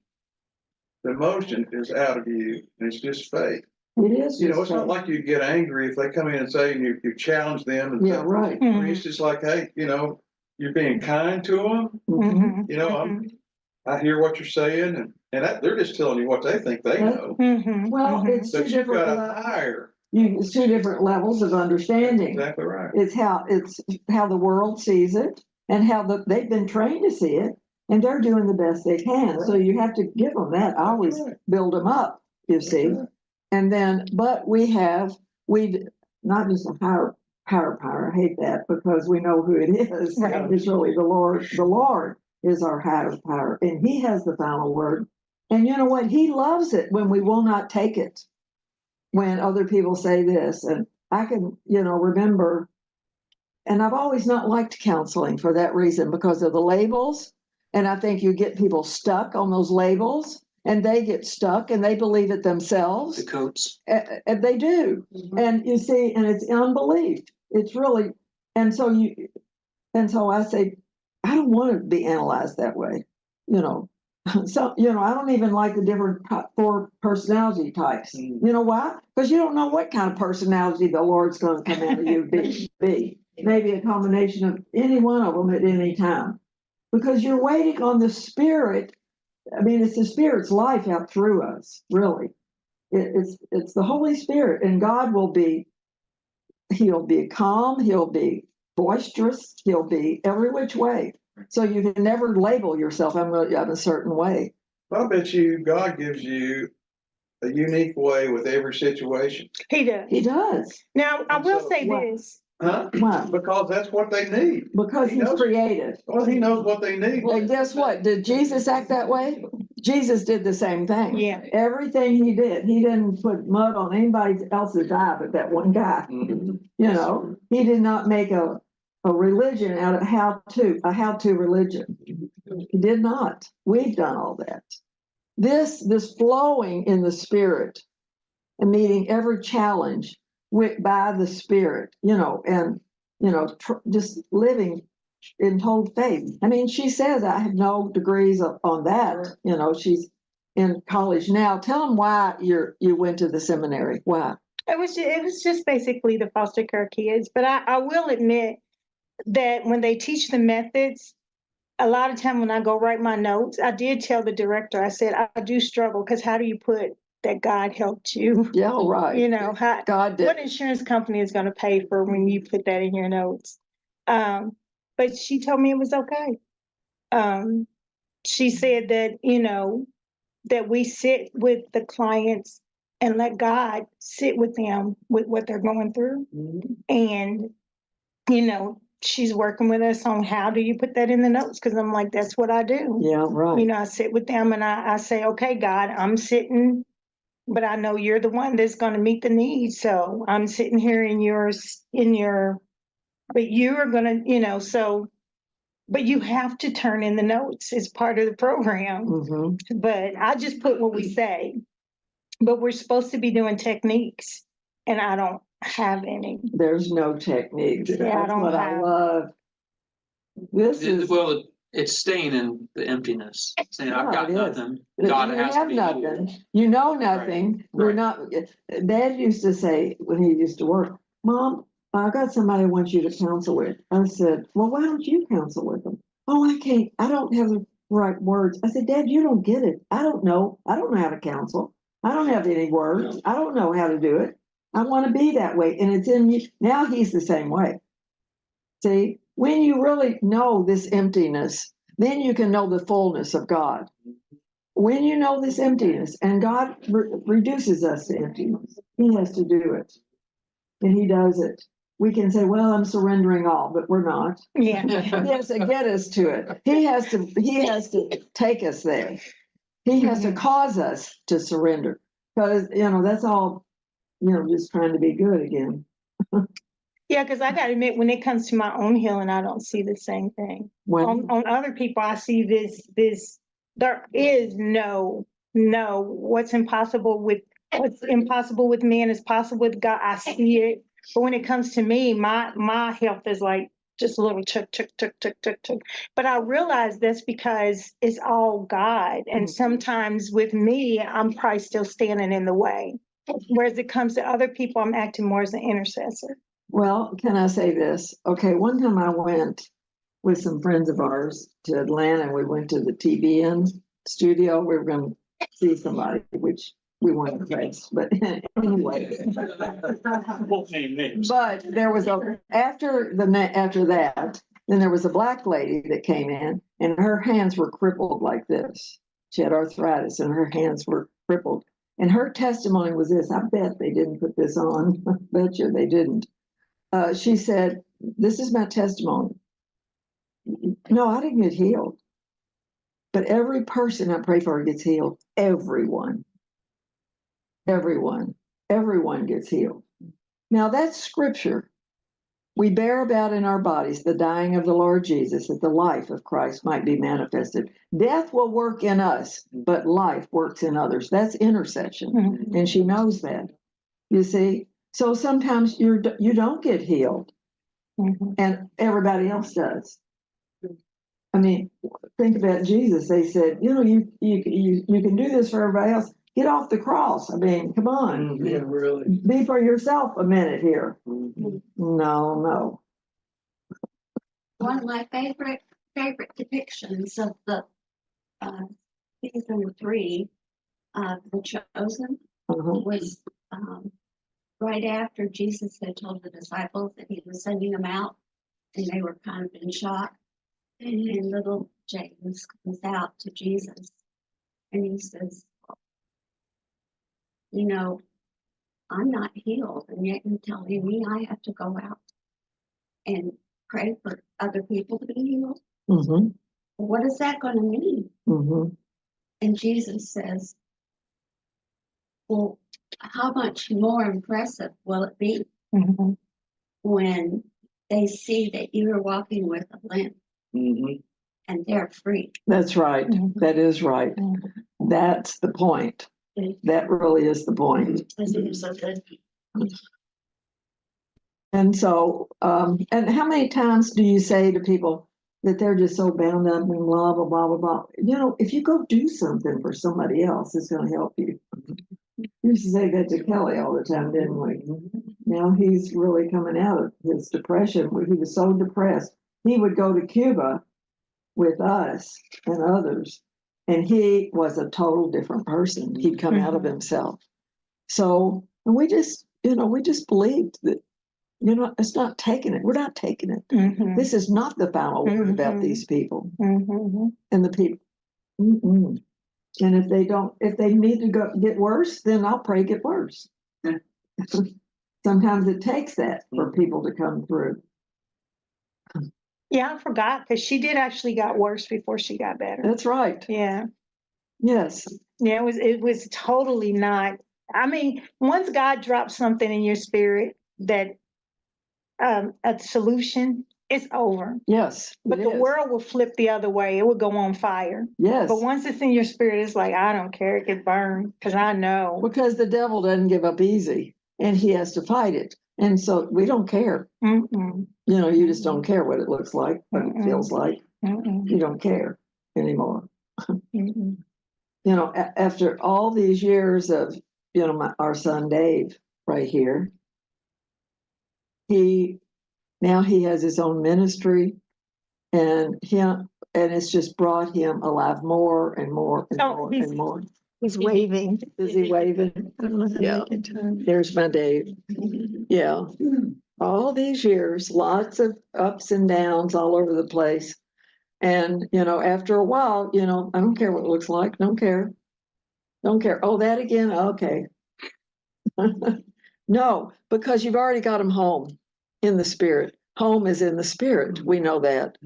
The emotion is out of you, and it's just faith. It is. It's not like you get angry if they come in and say you challenge them. And yeah, right. It's just like, hey, you're being kind to them. I hear what you're saying, and they're just telling you what they think they know. Well, it's but you've got a higher. It's two different levels of understanding. That's exactly right. It's how the world sees it, and how they've been trained to see it. And they're doing the best they can. Right. So you have to give them that. I always build them up, you see. Right. And then, but we not just a higher power. I hate that because we know who it is. Right. It's really the Lord. The Lord is our higher power, and He has the final word. And you know what? He loves it when we will not take it. When other people say this, and I can, remember, and I've always not liked counseling for that reason because of the labels. And I think you get people stuck on those labels, and they get stuck and they believe it themselves. The coats. And they do. And you see, and it's unbelief. It's really, and so I say, I don't want to be analyzed that way, So, I don't even like the different 4 personality types. You know why? Because you don't know what kind of personality the Lord's going to come out of you be. Maybe a combination of any one of them at any time. Because you're waiting on the Spirit. I mean, it's the Spirit's life out through us, really. It's the Holy Spirit, and God He'll be calm, He'll be boisterous, He'll be every which way. So you can never label yourself I'm a certain way. I bet you God gives you a unique way with every situation. He does. He does. Now, I will say this. Huh? Why? Because that's what they need. Because He's creative. Well, He knows what they need. And guess what? Did Jesus act that way? Jesus did the same thing. Yeah. Everything He did. He didn't put mud on anybody else's eye but that one guy. He did not make a religion out of a how-to religion. He did not. We've done all that. This flowing in the Spirit and meeting every challenge by the Spirit, and, just living in total faith. I mean, she says, I have no degrees on that. She's in college now. Tell them why you went to the seminary. Why? It was just basically the foster care kids. But I will admit that when they teach the methods, a lot of time when I go write my notes, I did tell the director, I said, I do struggle because how do you put that God helped you? Yeah, right. God did. What insurance company is going to pay for when you put that in your notes? But she told me it was okay. She said that, that we sit with the clients and let God sit with them with what they're going through. And, she's working with us on how do you put that in the notes? Because I'm like, that's what I do. Yeah, right. I sit with them and I say, okay, God, I'm sitting, but I know you're the one that's going to meet the needs. So I'm sitting here but you are going to, but you have to turn in the notes as part of the program. Mm-hmm. But I just put what we say. But we're supposed to be doing techniques, and I don't have any. There's no techniques. Yeah, That's what I love. Well, it's staying in the emptiness, saying, I've got nothing. God You has to have be nothing. you. You know nothing. You're Right. not. Dad used to say when he used to work, Mom, I got somebody I want you to counsel with. I said, well, why don't you counsel with them? Oh, I can't. I don't have the right words. I said, Dad, you don't get it. I don't know. I don't know how to counsel. I don't have any words. I don't know how to do it. I want to be that way. And it's in you. Now he's the same way. See, when you really know this emptiness, then you can know the fullness of God. When you know this emptiness, and God reduces us to emptiness, He has to do it. And He does it. We can say, well, I'm surrendering all, but we're not. Yeah. He has to get us to it. He has to take us there. He has to cause us to surrender. Because, that's all, just trying to be good again. Yeah, because I got to admit, when it comes to my own healing, I don't see the same thing. On other people, I see this. There is no. What's impossible with man is possible with God. I see it, but when it comes to me, my health is like just a little chuck. But I realize that's because it's all God, and sometimes with me, I'm probably still standing in the way. Whereas it comes to other people, I'm acting more as an intercessor. Well, can I say this? Okay, one time I went with some friends of ours to Atlanta, and we went to the TBN studio. We were going to see somebody, which we weren't impressed, but anyway. But there was after that, then there was a black lady that came in, and her hands were crippled like this. She had arthritis, and her hands were crippled. And her testimony was this. I bet they didn't put this on. I bet you they didn't. She said, this is my testimony. No, I didn't get healed. But every person I pray for gets healed. Everyone gets healed. Now that's scripture. We bear about in our bodies the dying of the Lord Jesus, that the life of Christ might be manifested. Death will work in us, but life works in others. That's intercession. Mm-hmm. And she knows that. You see? So sometimes you don't get healed, and everybody else does. I mean, think about Jesus. They said, you can do this for everybody else. Get off the cross. I mean, come on. Yeah, really. Be for yourself a minute here. No. One of my favorite depictions of the season 3 of The Chosen was right after Jesus had told the disciples that he was sending them out, and they were kind of in shock. And little James comes out to Jesus, and he says, I'm not healed, and yet you're telling me I have to go out and pray for other people to be healed? Mm-hmm. What is that going to mean? Mm-hmm. And Jesus says, well, how much more impressive will it be when they see that you are walking with a limp and they're free? That's right. That is right. That's the point. That really is the point. So good. And so, and how many times do you say to people that they're just so bound up in blah, blah, blah, blah, blah? You know, if you go do something for somebody else, it's going to help you. We used to say that to Kelly all the time, didn't we? Now he's really coming out of his depression. He was so depressed. He would go to Cuba with us and others, and he was a total different person. He'd come out of himself. So, and we just, we just believed that, it's not taking it. We're not taking it. This is not the final word about these people and the people. And if they need to get worse, then I'll pray get worse. Sometimes it takes that for people to come through. Yeah, I forgot because she did actually got worse before she got better. That's right. Yeah. Yes. Yeah, it was totally not. I mean, once God drops something in your spirit that a solution, it's over. Yes. But the world will flip the other way. It will go on fire. Yes. But once it's in your spirit, it's like, I don't care. It could burn because I know. Because the devil doesn't give up easy and he has to fight it. And so we don't care. You just don't care what it looks like, what it feels like. You don't care anymore. After all these years of, our son Dave right here, he has his own ministry, and it's just brought him alive more and more and more and more. He's waving. Is he waving? Yeah. There's my Dave. Yeah. All these years, lots of ups and downs all over the place. And, after a while, I don't care what it looks like. Don't care. Don't care. Oh, that again? Okay. No, because you've already got him home in the spirit. Home is in the spirit. We know that,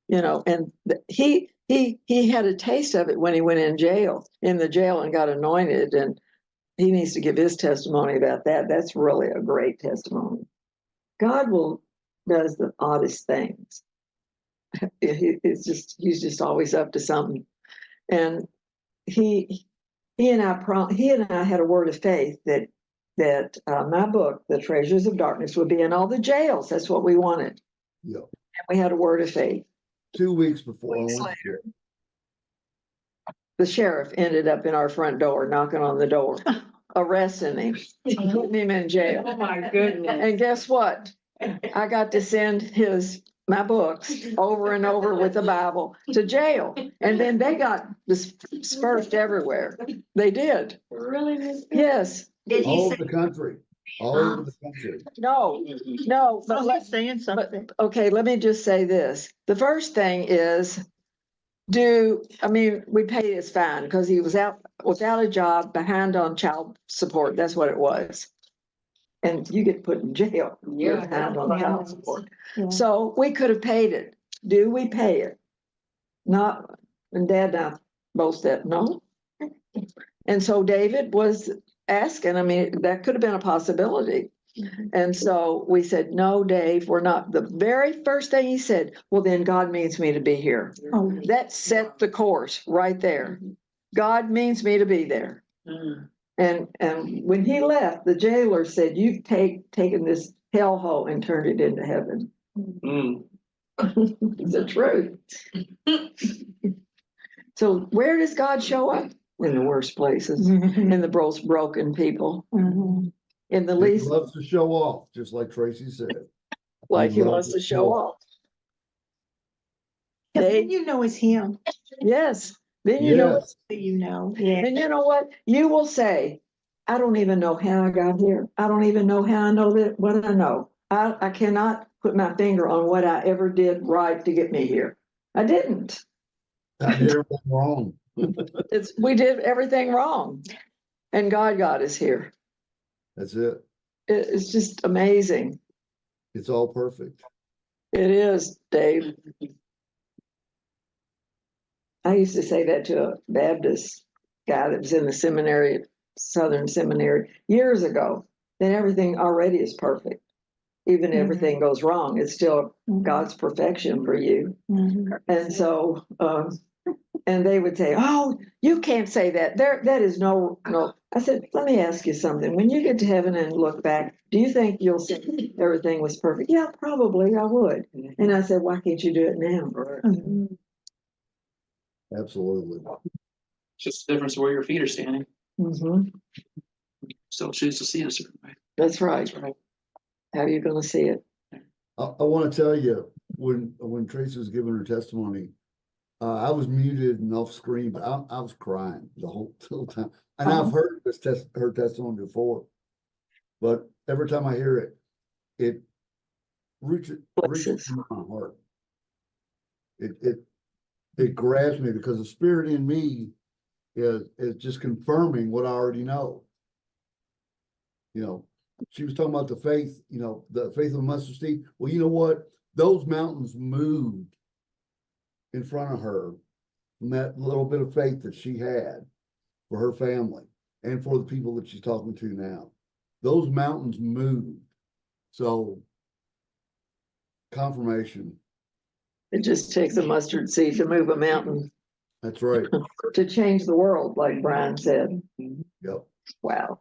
and he had a taste of it when he went in the jail and got anointed. And he needs to give his testimony about that. That's really a great testimony. God does the oddest things. He's just always up to something. And he and I had a word of faith that my book, The Treasures of Darkness, would be in all the jails. That's what we wanted. Yeah. And we had a word of faith. 2 weeks before. Weeks later, the sheriff ended up in our front door, knocking on the door, arresting him, putting him in jail. Oh my goodness. And guess what? I got to send my books over and over with the Bible to jail. And then they got dispersed everywhere. They did. Really? Yes. All over the country. All over the country. No. But Let's saying something. okay, let me just say this. The first thing is, we paid his fine because he was out without a job, behind on child support. That's what it was. And you get put in jail. You're behind on child support. Yeah. So we could have paid it. Do we pay it? Not, and Dad and I both said no. And so David was asking, that could have been a possibility. And so we said, no, Dave, we're not. The very first thing he said, well, then God means me to be here. That set the course right there. God means me to be there. And when he left, the jailer said, you've taken this hellhole and turned it into heaven. It's the truth. So where does God show up? In the worst places, in the most broken people, in the least. He loves to show off, just like Tracy said. Like he wants to show off. Then it's him. Yes. Then you know. Yeah. And you know what? You will say, I don't even know how I got here. I don't even know how I know that what I know. I cannot put my finger on what I ever did right to get me here. I didn't. I did everything wrong. We did everything wrong. And God got us here. That's it. It's just amazing. It's all perfect. It is, Dave. I used to say that to a Baptist guy that was in the seminary, Southern Seminary, years ago. Then everything already is perfect. Even if everything goes wrong, it's still God's perfection for you. And so And they would say, "Oh, you can't say that. That is no." I said, "Let me ask you something. When you get to heaven and look back, do you think you'll say everything was perfect?" "Yeah, probably I would." And I said, "Why can't you do it now?" Absolutely. It's just the difference of where your feet are standing. Mhm. Still choose to see it a certain way. That's right. That's right. How are you going to see it? I want to tell you, when Tracy was giving her testimony, I was muted and off screen, but I was crying the whole time. And I've heard her testimony before, but every time I hear it, it reaches Blesses. my heart. It grabs me because the spirit in me is just confirming what I already know. You know, she was talking about the faith, the faith of a mustard seed. Well, you know what? Those mountains moved in front of her from that little bit of faith that she had for her family and for the people that she's talking to now. Those mountains moved. So, confirmation. It just takes a mustard seed to move a mountain, That's right. to change the world, like Brian said. Yep. Wow.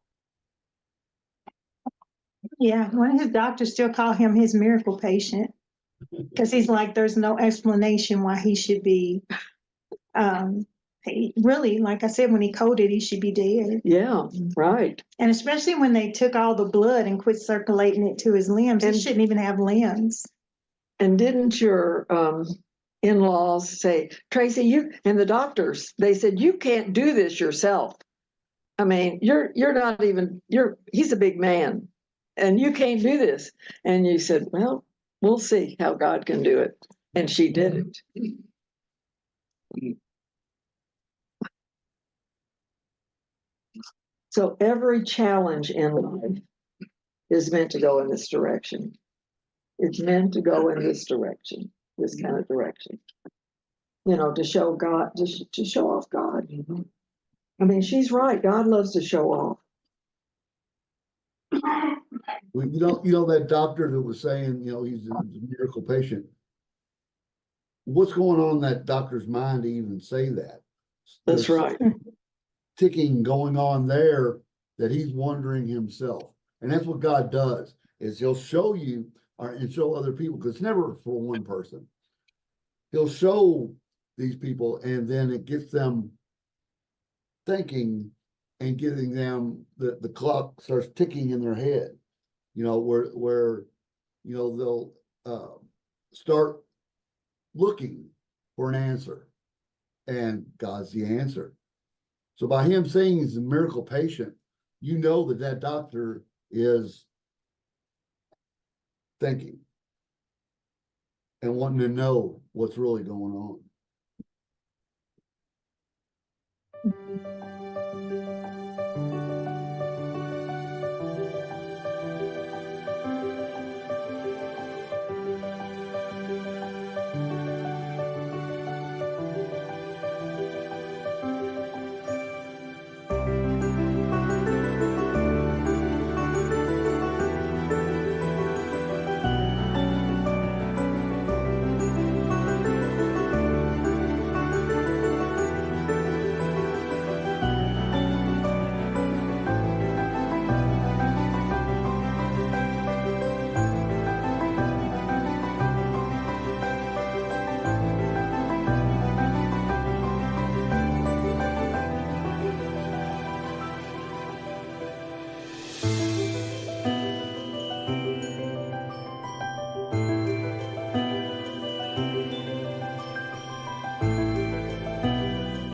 Yeah, one of his doctors still call him his miracle patient because he's like, there's no explanation why he should be. He really, like I said, when he coded, he should be dead. Yeah, right. And especially when they took all the blood and quit circulating it to his limbs, he And- shouldn't even have limbs. And didn't your in-laws say, "Tracy, you," and the doctors, they said, "You can't do this yourself. I mean, you're not even, he's a big man and you can't do this." And you said, "Well, we'll see how God can do it." And she did it. So every challenge in life is meant to go in this direction. It's meant to go in this direction, this kind of direction. To show God, to show off God. I mean, she's right. God loves to show off. Well, that doctor that was saying, he's a miracle patient. What's going on in that doctor's mind to even say that? That's There's right. ticking going on there that he's wondering himself. And that's what God does, is he'll show you and show other people, because it's never for one person. He'll show these people, and then it gets them thinking and getting them, the clock starts ticking in their head, where they'll start looking for an answer, and God's the answer. So by him saying he's a miracle patient, that doctor is thinking and wanting to know what's really going on.